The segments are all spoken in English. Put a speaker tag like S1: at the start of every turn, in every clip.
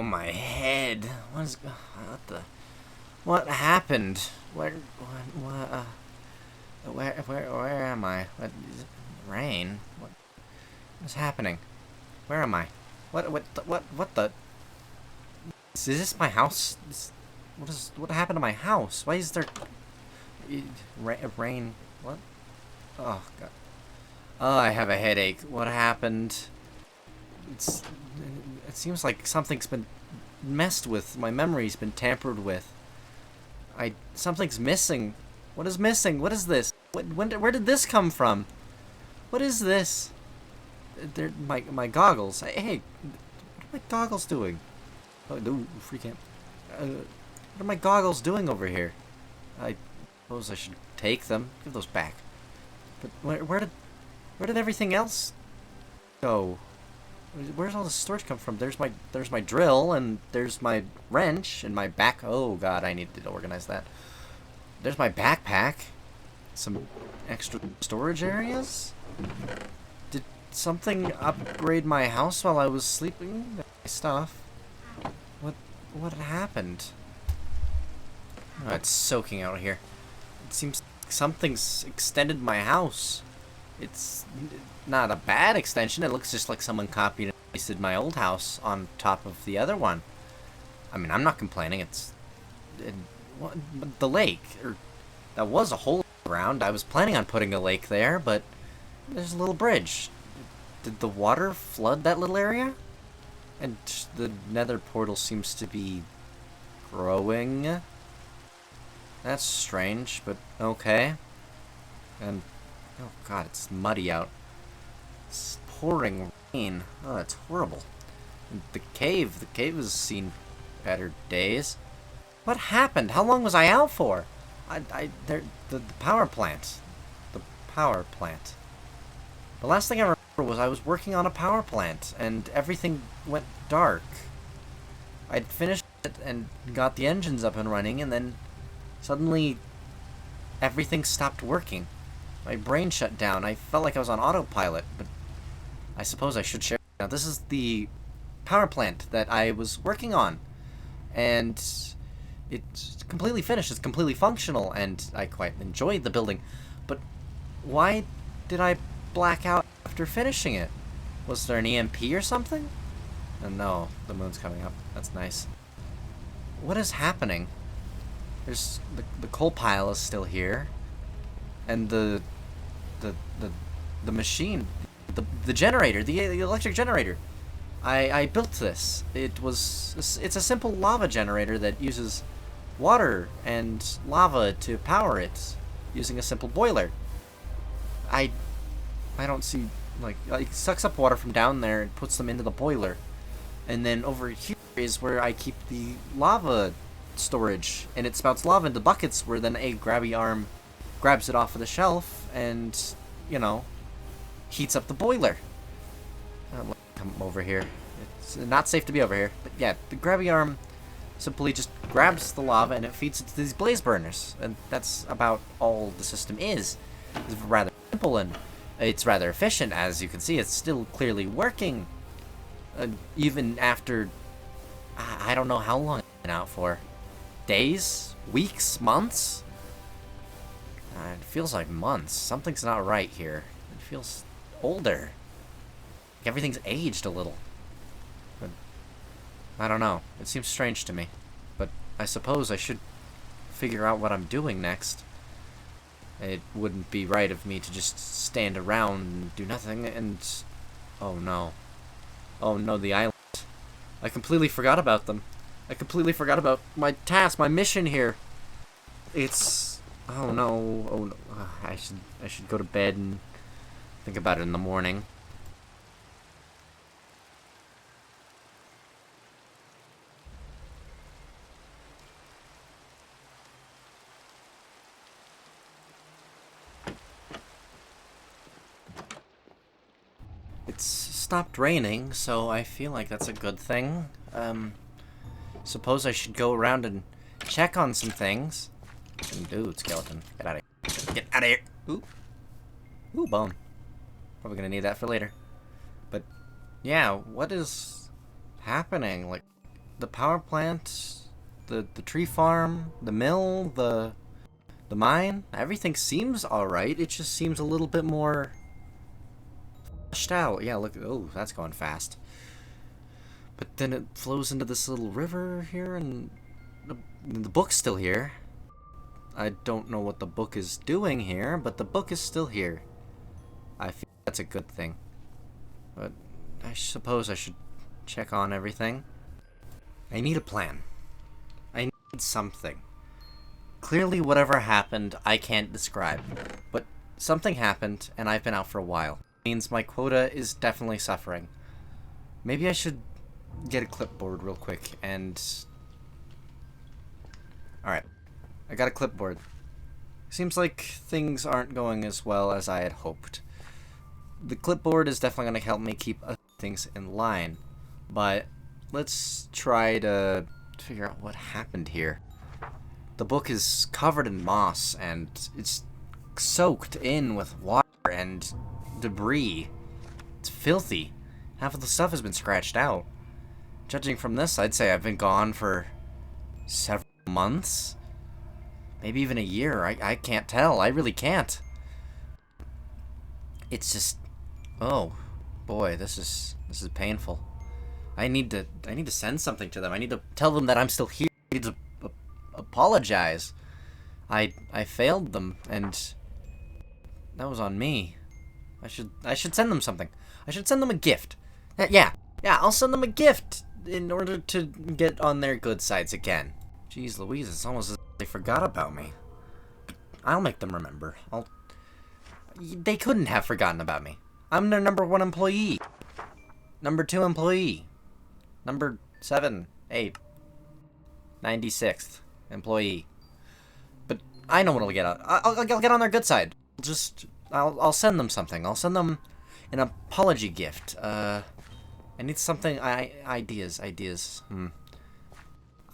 S1: Oh, my head. What happened? Where am I? What is it? Rain? What's happening? Where am I? What the? Is this my house? What happened to my house? Why is there rain? What? Oh god. Oh, I have a headache. What happened? It seems like something's been messed with. My memory's been tampered with. Something's missing. What is missing? What is this? Where did this come from? What is this? They're my goggles. Hey, what are my goggles doing? Oh, no, freak out. What are my goggles doing over here? I suppose I should take them. Give those back. But where did everything else go? Where's all the storage come from? There's my drill, and there's my wrench, and my back. Oh god, I need to organize that. There's my backpack. Some extra storage areas. Did something upgrade my house while I was sleeping? My stuff. What happened? Oh, it's soaking out here. It seems something's extended my house. It's not a bad extension. It looks just like someone copied and pasted my old house on top of the other one. I mean, I'm not complaining. The lake, that was a hole in the ground. I was planning on putting a lake there, but there's a little bridge. Did the water flood that little area? And the nether portal seems to be growing. That's strange, but okay. And oh god, it's muddy out. It's pouring rain. Oh, that's horrible. And the cave has seen better days. What happened? How long was I out for? The power plant. The power plant. The last thing I remember was I was working on a power plant, and everything went dark. I'd finished it and got the engines up and running, and then suddenly everything stopped working. My brain shut down. I felt like I was on autopilot, but I suppose I should share. Now, this is the power plant that I was working on, and it's completely finished. It's completely functional, and I quite enjoyed the building. But why did I black out after finishing it? Was there an EMP or something? No, the moon's coming up. That's nice. What is happening? There's the coal pile is still here, and the machine, the generator, the electric generator. I built this. It's a simple lava generator that uses water and lava to power it using a simple boiler. I don't see, like, it sucks up water from down there and puts them into the boiler, and then over here is where I keep the lava storage, and it spouts lava into buckets where then a grabby arm grabs it off of the shelf and, you know, heats up the boiler. Come over here. It's not safe to be over here, but yeah, the grabby arm simply just grabs the lava and it feeds it to these blaze burners, and that's about all the system is. It's rather simple and it's rather efficient. As you can see, it's still clearly working, even after I don't know how long it's been out for. Days? Weeks? Months? It feels like months. Something's not right here. It feels older. Like everything's aged a little. But I don't know. It seems strange to me. But I suppose I should figure out what I'm doing next. It wouldn't be right of me to just stand around and do nothing and... Oh no. Oh no, the island. I completely forgot about them. I completely forgot about my task, my mission here. It's... Oh no. Oh no. I should go to bed and think about it in the morning. It's stopped raining, so I feel like that's a good thing. Suppose I should go around and check on some things. Dude, skeleton, get out of here. Get out of here! Ooh. Ooh, bone. Probably gonna need that for later. But, yeah, what is happening? Like, the power plant, the tree farm, the mill, the mine, everything seems alright. It just seems a little bit more fleshed out. Yeah, look, oh, that's going fast. But then it flows into this little river here, and the book's still here. I don't know what the book is doing here, but the book is still here. I feel that's a good thing. But I suppose I should check on everything. I need a plan. I need something. Clearly whatever happened, I can't describe. But something happened, and I've been out for a while. It means my quota is definitely suffering. Maybe I should get a clipboard real quick and... Alright. I got a clipboard. Seems like things aren't going as well as I had hoped. The clipboard is definitely going to help me keep things in line. But let's try to figure out what happened here. The book is covered in moss, and it's soaked in with water and debris. It's filthy. Half of the stuff has been scratched out. Judging from this, I'd say I've been gone for several months. Maybe even a year. I can't tell. I really can't. It's just... Oh, boy, this is painful. I need to send something to them. I need to tell them that I'm still here. I need to apologize. I failed them, and that was on me. I should send them something. I should send them a gift. Yeah, I'll send them a gift in order to get on their good sides again. Jeez Louise, it's almost as if they forgot about me. I'll make them remember. They couldn't have forgotten about me. I'm their #1 employee. #2 employee. Number 7, 8, 96th employee. But I know what'll get on. I'll get on their good side. I'll send them something. I'll send them an apology gift. I need something. Ideas.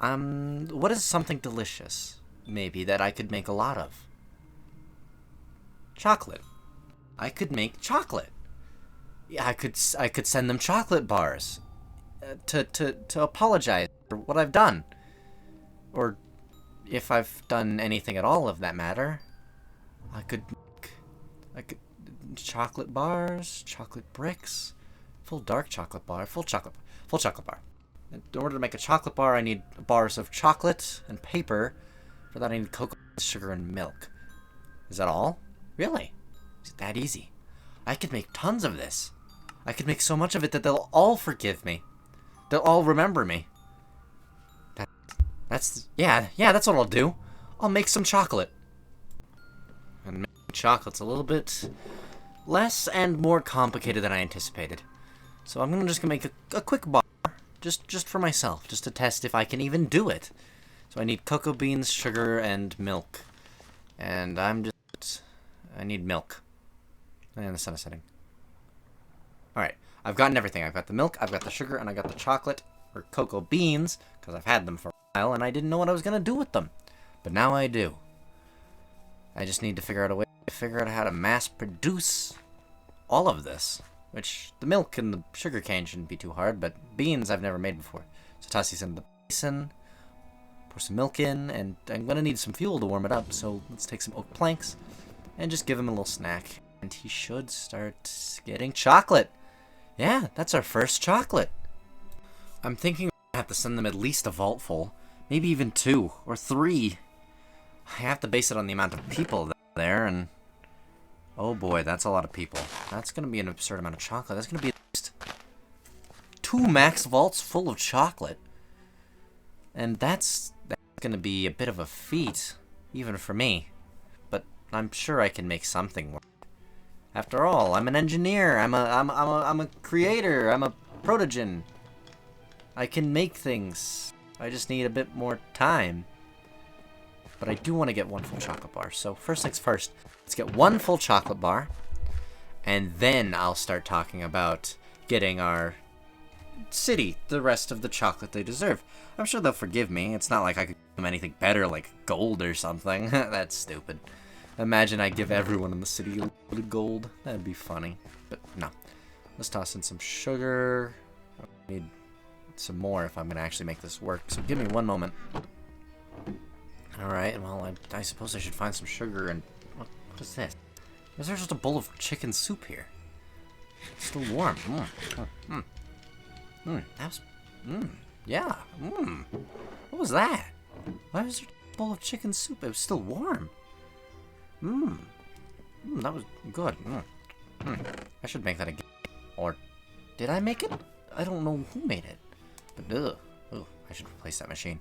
S1: What is something delicious, maybe, that I could make a lot of? Chocolate. I could make chocolate. Yeah, I could send them chocolate bars. To apologize for what I've done. Or if I've done anything at all of that matter. I could chocolate bars, chocolate bricks, full dark chocolate bar, full chocolate bar. In order to make a chocolate bar, I need bars of chocolate and paper. For that, I need cocoa, sugar, and milk. Is that all? Really? Is it that easy? I could make tons of this. I could make so much of it that they'll all forgive me. They'll all remember me. That's what I'll do. I'll make some chocolate. And making chocolate's a little bit less and more complicated than I anticipated. So I'm just gonna make a quick bar. Just for myself, just to test if I can even do it. So I need cocoa beans, sugar, and milk. And I need milk. And the sun is setting. Alright, I've gotten everything. I've got the milk, I've got the sugar, and I got the chocolate, or cocoa beans, because I've had them for a while, and I didn't know what I was going to do with them. But now I do. I just need to figure out a way to figure out how to mass produce all of this. Which, the milk and the sugar cane shouldn't be too hard, but beans I've never made before. So toss these into the basin, pour some milk in, and I'm going to need some fuel to warm it up, so let's take some oak planks, and just give him a little snack. And he should start getting chocolate. Yeah, that's our first chocolate. I'm thinking I have to send them at least a vault full, maybe even 2 or 3. I have to base it on the amount of people there, and... Oh boy, that's a lot of people. That's going to be an absurd amount of chocolate. That's going to be at least 2 max vaults full of chocolate. And that's going to be a bit of a feat, even for me. But I'm sure I can make something work. After all, I'm an engineer. I'm a creator. I'm a protogen. I can make things. I just need a bit more time. But I do want to get 1 full chocolate bar. So first things first, let's get 1 full chocolate bar. And then I'll start talking about getting our city the rest of the chocolate they deserve. I'm sure they'll forgive me. It's not like I could give them anything better, like gold or something. That's stupid. Imagine I give everyone in the city a little bit of gold. That'd be funny. But no. Let's toss in some sugar. I need some more if I'm going to actually make this work. So give me one moment. Alright, well, I suppose I should find some sugar and... What is this? Is there just a bowl of chicken soup here? It's still warm. That's... Yeah. What was that? Why was there a bowl of chicken soup? It was still warm. That was good. I should make that again. Or did I make it? I don't know who made it. But I should replace that machine.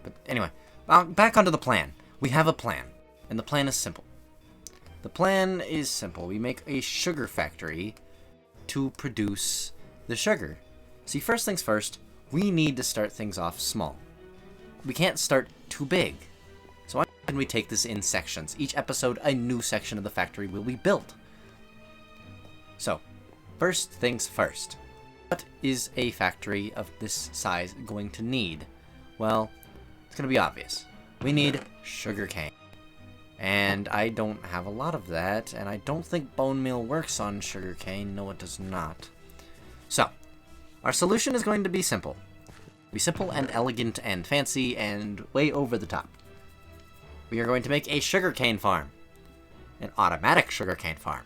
S1: But anyway, back onto the plan. We have a plan, and the plan is simple. The plan is simple. We make a sugar factory to produce the sugar. See, first things first, we need to start things off small. We can't start too big. So why can we take this in sections? Each episode, a new section of the factory will be built. So, first things first. What is a factory of this size going to need? Well, it's going to be obvious. We need sugarcane. And I don't have a lot of that, and I don't think bone meal works on sugarcane. No, it does not. So, our solution is going to be simple. Be simple and elegant and fancy and way over the top. We are going to make a sugarcane farm. An automatic sugarcane farm.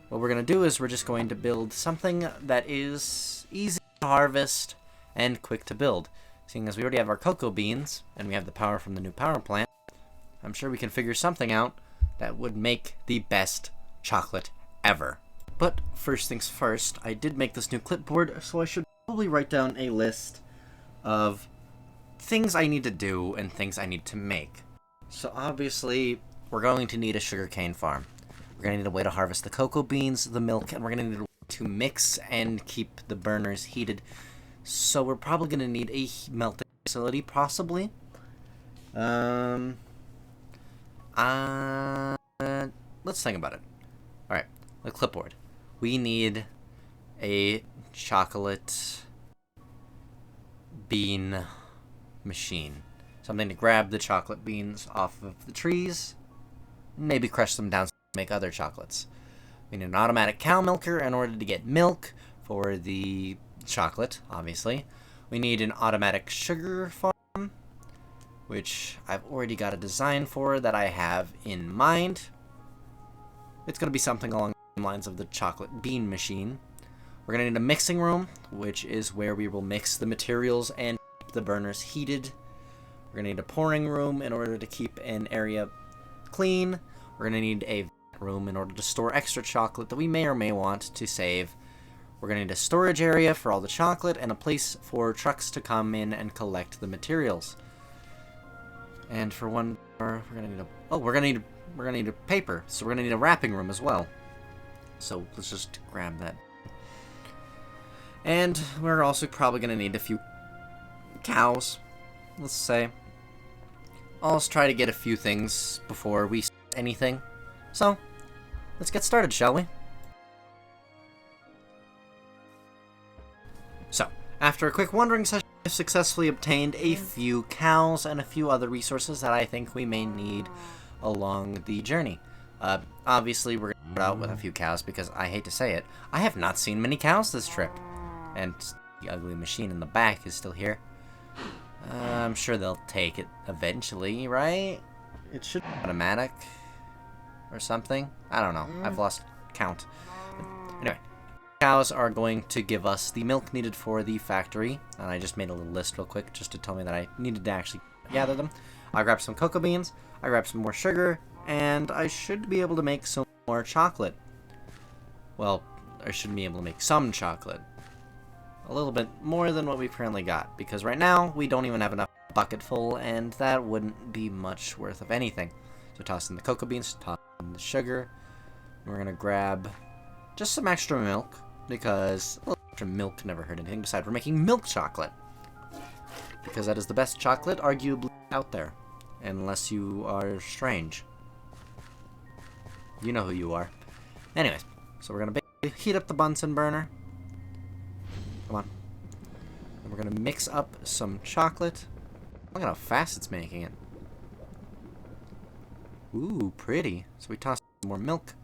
S1: What we're going to do is we're just going to build something that is easy to harvest and quick to build. Seeing as we already have our cocoa beans, and we have the power from the new power plant, I'm sure we can figure something out that would make the best chocolate ever. But first things first, I did make this new clipboard, so I should probably write down a list of things I need to do and things I need to make. So obviously, we're going to need a sugarcane farm. We're going to need a way to harvest the cocoa beans, the milk, and we're going to need a way to mix and keep the burners heated. So we're probably going to need a melting facility, possibly. Let's think about it. Alright, the clipboard. We need a chocolate bean machine. Something to grab the chocolate beans off of the trees, maybe crush them down to make other chocolates. We need an automatic cow milker in order to get milk for the chocolate, obviously. We need an automatic sugar farm, which I've already got a design for that I have in mind. It's going to be something along the lines of the chocolate bean machine. We're going to need a mixing room, which is where we will mix the materials and keep the burners heated. We're going to need a pouring room in order to keep an area clean. We're going to need a room in order to store extra chocolate that we may or may want to save. We're going to need a storage area for all the chocolate and a place for trucks to come in and collect the materials. And for one more, we're going to need a paper. So we're going to need a wrapping room as well. So let's just grab that. And we're also probably going to need a few cows, let's say. I'll just try to get a few things before we start anything. So, let's get started, shall we? So, after a quick wandering session, I've successfully obtained a few cows and a few other resources that I think we may need along the journey. Obviously, we're going to start out with a few cows because I hate to say it, I have not seen many cows this trip. And the ugly machine in the back is still here. I'm sure they'll take it eventually, right? It should be automatic or something. I don't know. I've lost count. But anyway, cows are going to give us the milk needed for the factory. And I just made a little list real quick just to tell me that I needed to actually gather them. I grabbed some cocoa beans. I grabbed some more sugar. And I should be able to make some more chocolate. Well, I should be able to make some chocolate. A little bit more than what we've currently got, because right now we don't even have enough bucket full, and that wouldn't be much worth of anything. So toss in the cocoa beans, toss in the sugar, and we're gonna grab just some extra milk, because a little extra milk never hurt anything. Besides, we're making milk chocolate, because that is the best chocolate arguably out there, unless you are strange. You know who you are. Anyways, so we're gonna heat up the Bunsen burner. Come on. And we're gonna mix up some chocolate. Look at how fast it's making it. Ooh, pretty. So we toss some more milk.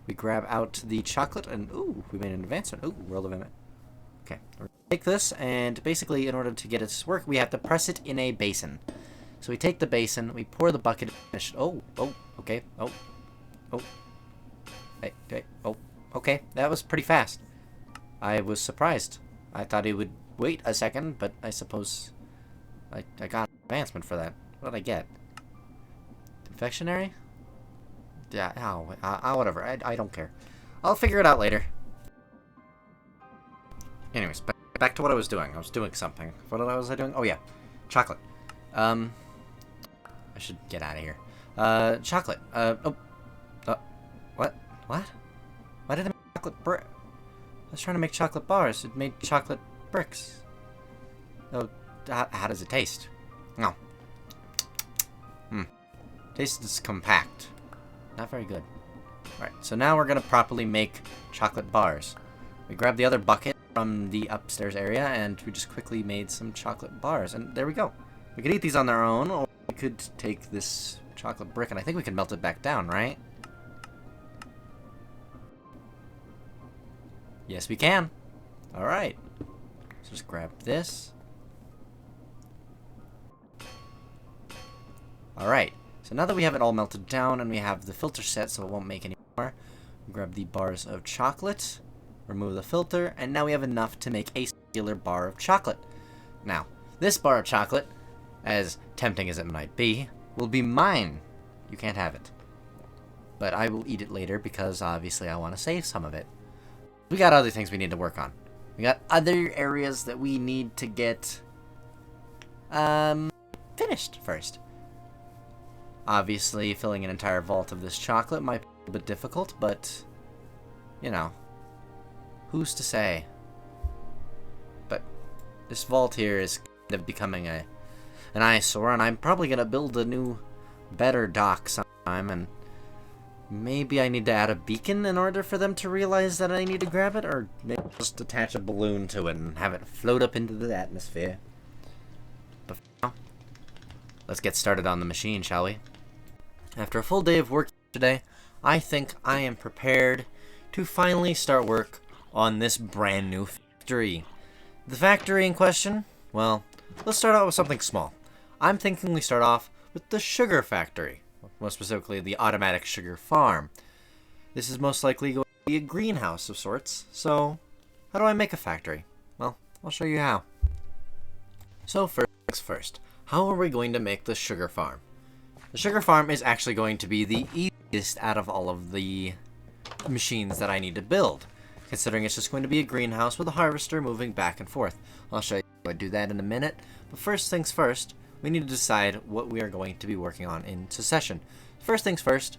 S1: We grab out the chocolate and ooh, we made an advancement. Ooh, world of it. Okay, we're take this, and basically, in order to get it to work, we have to press it in a basin. So we take the basin, we pour the bucket. Oh, okay. Oh, hey, oh, okay. That was pretty fast. I was surprised. I thought he would wait a second, but I suppose I got advancement for that. What did I get? Confectionery? Yeah, whatever. I don't care. I'll figure it out later. Anyways, back to what I was doing. I was doing something. What was I doing? Oh, yeah. Chocolate. I should get out of here. Chocolate. What? What? Why did I make chocolate brick? I was trying to make chocolate bars. It made chocolate bricks. Oh, how does it taste? No. Tastes compact. Not very good. Alright, so now we're going to properly make chocolate bars. We grabbed the other bucket from the upstairs area, and we just quickly made some chocolate bars. And there we go. We could eat these on their own, or we could take this chocolate brick, and I think we can melt it back down, right? Yes, we can. Alright. So just grab this. Alright. So now that we have it all melted down and we have the filter set so it won't make any more, grab the bars of chocolate, remove the filter, and now we have enough to make a singular bar of chocolate. Now, this bar of chocolate, as tempting as it might be, will be mine. You can't have it. But I will eat it later because obviously I want to save some of it. We got other things we need to work on. We got other areas that we need to get finished first. Obviously, filling an entire vault of this chocolate might be a little bit difficult, but, you know, who's to say? But this vault here is kind of becoming an eyesore, and I'm probably going to build a new, better dock sometime, and maybe I need to add a beacon in order for them to realize that I need to grab it, or maybe just attach a balloon to it and have it float up into the atmosphere. But for now, let's get started on the machine, shall we? After a full day of work today, I think I am prepared to finally start work on this brand new factory. The factory in question, well, let's start out with something small. I'm thinking we start off with the sugar factory, more specifically the automatic sugar farm. This is most likely going to be a greenhouse of sorts, so how do I make a factory? Well, I'll show you how. So first things first, how are we going to make the sugar farm? The sugar farm is actually going to be the easiest out of all of the machines that I need to build, considering it's just going to be a greenhouse with a harvester moving back and forth. I'll show you how I do that in a minute, but first things first, we need to decide what we are going to be working on in succession. First things first,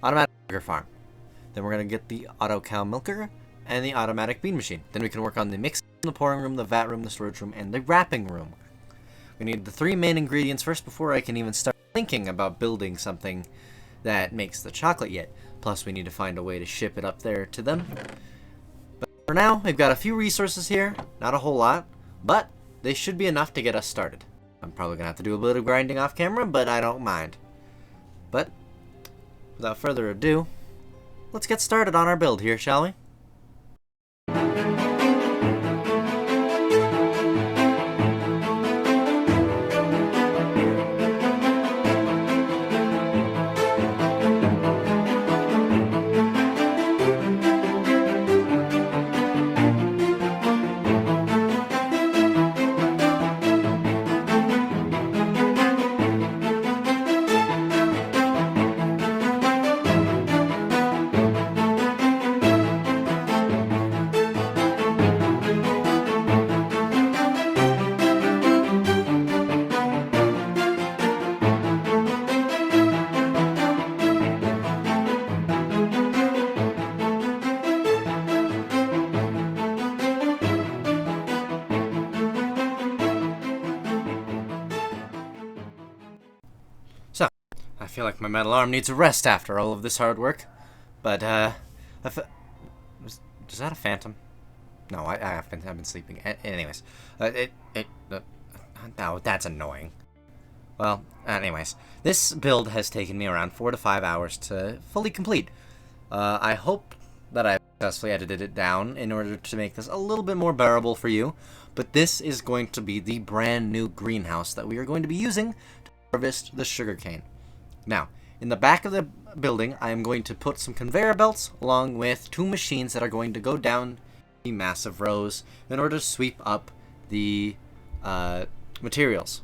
S1: automatic sugar farm. Then we're going to get the auto cow milker and the automatic bean machine. Then we can work on the mixing, the pouring room, the vat room, the storage room, and the wrapping room. We need the three main ingredients first before I can even start thinking about building something that makes the chocolate yet. Plus, we need to find a way to ship it up there to them. But for now, we've got a few resources here. Not a whole lot, but they should be enough to get us started. I'm probably going to have to do a bit of grinding off camera, but I don't mind. But, without further ado, let's get started on our build here, shall we? I feel like my metal arm needs a rest after all of this hard work. But, is that a phantom? No, I've been sleeping. Anyways, no, that's annoying. Well, anyways, this build has taken me around 4 to 5 hours to fully complete. I hope that I've successfully edited it down in order to make this a little bit more bearable for you. But this is going to be the brand new greenhouse that we are going to be using to harvest the sugarcane. Now, in the back of the building, I am going to put some conveyor belts along with 2 machines that are going to go down the massive rows in order to sweep up the materials.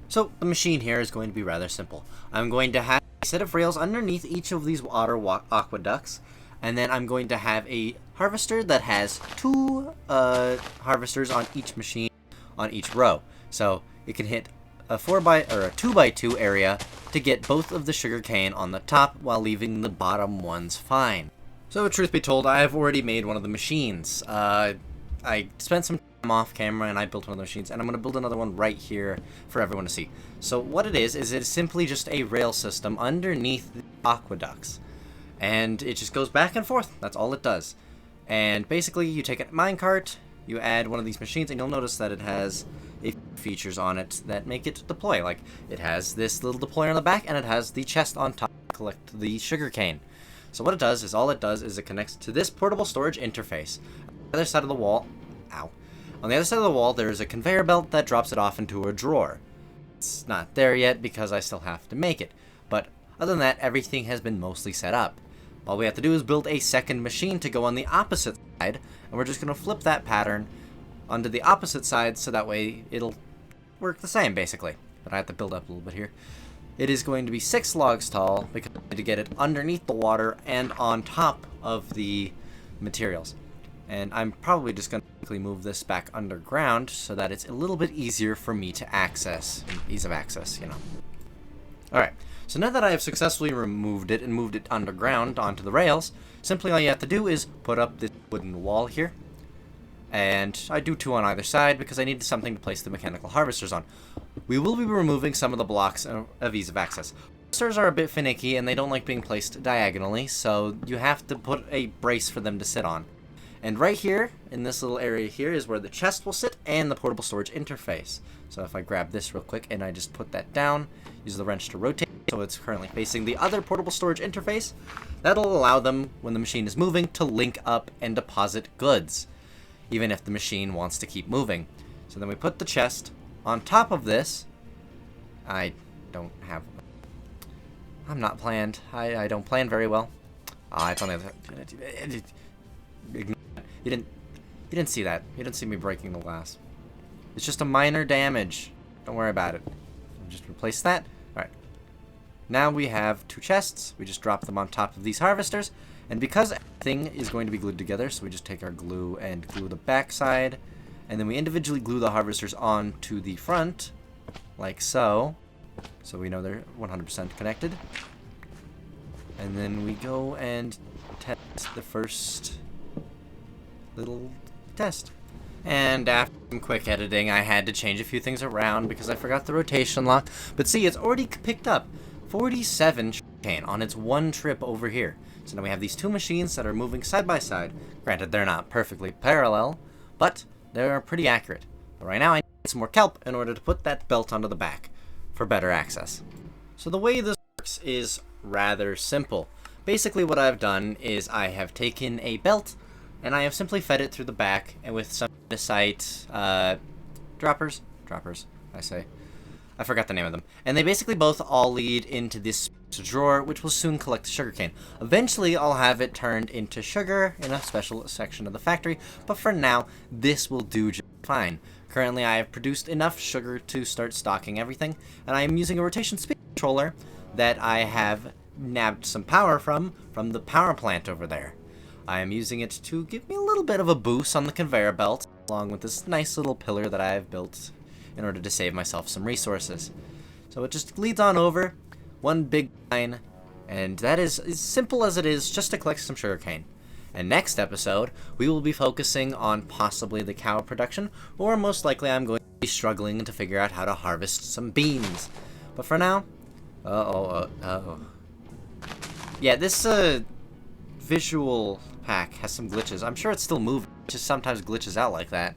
S1: So the machine here is going to be rather simple. I'm going to have a set of rails underneath each of these water aqueducts, and then I'm going to have a harvester that has 2 harvesters on each machine on each row. So it can hit a 2x2 area to get both of the sugarcane on the top while leaving the bottom ones fine. So truth be told, I have already made one of the machines. I spent some time off camera and I built one of the machines, and I'm going to build another one right here for everyone to see. So what it is it's simply just a rail system underneath the aqueducts. And it just goes back and forth. That's all it does. And basically you take a minecart, you add one of these machines, and you'll notice that it has features on it that make it deploy. Like, it has this little deployer on the back, and it has the chest on top to collect the sugarcane. So what it does is it connects to this portable storage interface. On the other side of the wall, on the other side of the wall, there is a conveyor belt that drops it off into a drawer. It's not there yet because I still have to make it. But other than that, everything has been mostly set up. All we have to do is build a second machine to go on the opposite side, and we're just going to flip that pattern onto the opposite side so that way it'll work the same, basically. But I have to build up a little bit here. It is going to be 6 logs tall because I need to get it underneath the water and on top of the materials. And I'm probably just going to quickly move this back underground so that it's a little bit easier for me to access. Ease of access, you know. Alright, so now that I have successfully removed it and moved it underground onto the rails, simply all you have to do is put up this wooden wall here. And I do 2 on either side because I need something to place the mechanical harvesters on. We will be removing some of the blocks of ease of access. Harvesters are a bit finicky and they don't like being placed diagonally, so you have to put a brace for them to sit on. And right here, in this little area here, is where the chest will sit and the portable storage interface. So if I grab this real quick and I just put that down, use the wrench to rotate, so it's currently facing the other portable storage interface, that'll allow them, when the machine is moving, to link up and deposit goods, even if the machine wants to keep moving. So then we put the chest on top of this. I'm not planned. I don't plan very well. It's on the other side. You didn't see that. You didn't see me breaking the glass. It's just a minor damage. Don't worry about it. I'll just replace that. Alright. Now we have 2 chests. We just drop them on top of these harvesters. And because everything is going to be glued together, so we just take our glue and glue the back side. And then we individually glue the harvesters onto the front, like so. So we know they're 100% connected. And then we go and test the first little test. And after some quick editing, I had to change a few things around because I forgot the rotation lock. But see, it's already picked up 47 sugarcane on its one trip over here. So now we have these 2 machines that are moving side by side. Granted, they're not perfectly parallel, but they're pretty accurate. But right now I need some more kelp in order to put that belt onto the back for better access. So the way this works is rather simple. Basically what I've done is I have taken a belt and I have simply fed it through the back and with some andesite droppers, I say. I forgot the name of them. And they basically both all lead into this drawer, which will soon collect the sugarcane. Eventually, I'll have it turned into sugar in a special section of the factory, but for now, this will do just fine. Currently, I have produced enough sugar to start stocking everything, and I am using a rotation speed controller that I have nabbed some power from the power plant over there. I am using it to give me a little bit of a boost on the conveyor belt, along with this nice little pillar that I have built in order to save myself some resources. So it just leads on over, one big line, and that is as simple as it is, just to collect some sugarcane. And next episode, we will be focusing on possibly the cow production, or most likely I'm going to be struggling to figure out how to harvest some beans. But for now, yeah, this visual pack has some glitches. I'm sure it's still moving, it just sometimes glitches out like that.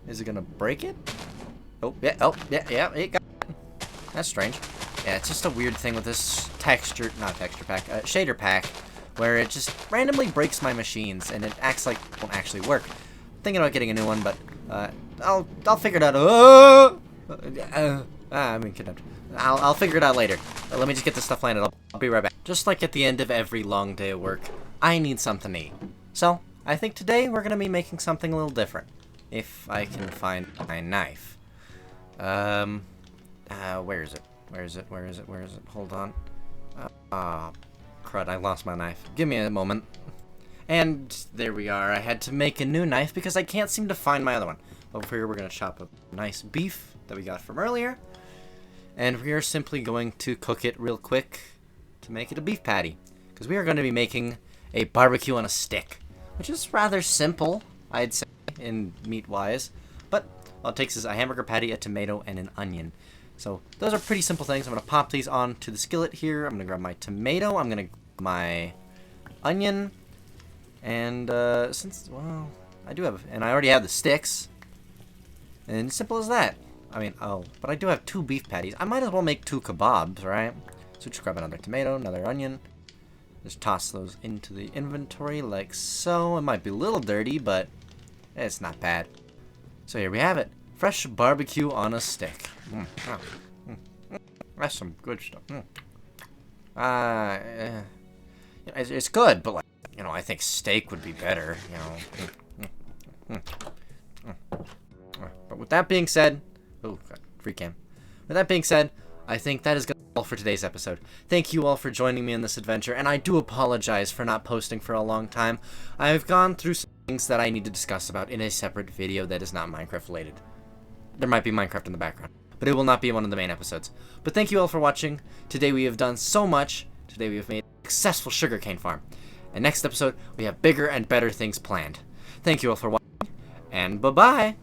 S1: Is it gonna break it? Yeah, it got it. That's strange. Yeah, it's just a weird thing with this shader pack, where it just randomly breaks my machines, and it acts like it won't actually work. Thinking about getting a new one, but I'll figure it out. I'm being kidnapped. I'll figure it out later. Let me just get this stuff landed. I'll be right back. Just like at the end of every long day of work, I need something to eat. So I think today we're gonna be making something a little different. If I can find my knife. Where is it? Where is it? Where is it? Where is it? Hold on. Crud, I lost my knife. Give me a moment. And there we are. I had to make a new knife because I can't seem to find my other one. Over here, we're going to chop up nice beef that we got from earlier. And we are simply going to cook it real quick to make it a beef patty. Because we are going to be making a barbecue on a stick. Which is rather simple, I'd say, in meat-wise. But all it takes is a hamburger patty, a tomato, and an onion. So those are pretty simple things. I'm going to pop these onto the skillet here. I'm going to grab my tomato. I'm going to grab my onion. And well, I do have, and I already have the sticks. And simple as that. I mean, but I do have 2 beef patties. I might as well make 2 kebabs, right? So just grab another tomato, another onion. Just toss those into the inventory like so. It might be a little dirty, but it's not bad. So here we have it. Fresh barbecue on a stick. That's some good stuff. It's good, but like, you know, I think steak would be better, you know. But with that being said, oh god, free cam. With that being said, I think that is all for today's episode. Thank you all for joining me in this adventure, and I do apologize for not posting for a long time. I've gone through some things that I need to discuss about in a separate video that is not Minecraft related. There might be Minecraft in the background, but it will not be one of the main episodes. But thank you all for watching. Today we have done so much. Today we have made a successful sugarcane farm. And next episode, we have bigger and better things planned. Thank you all for watching, and bye-bye!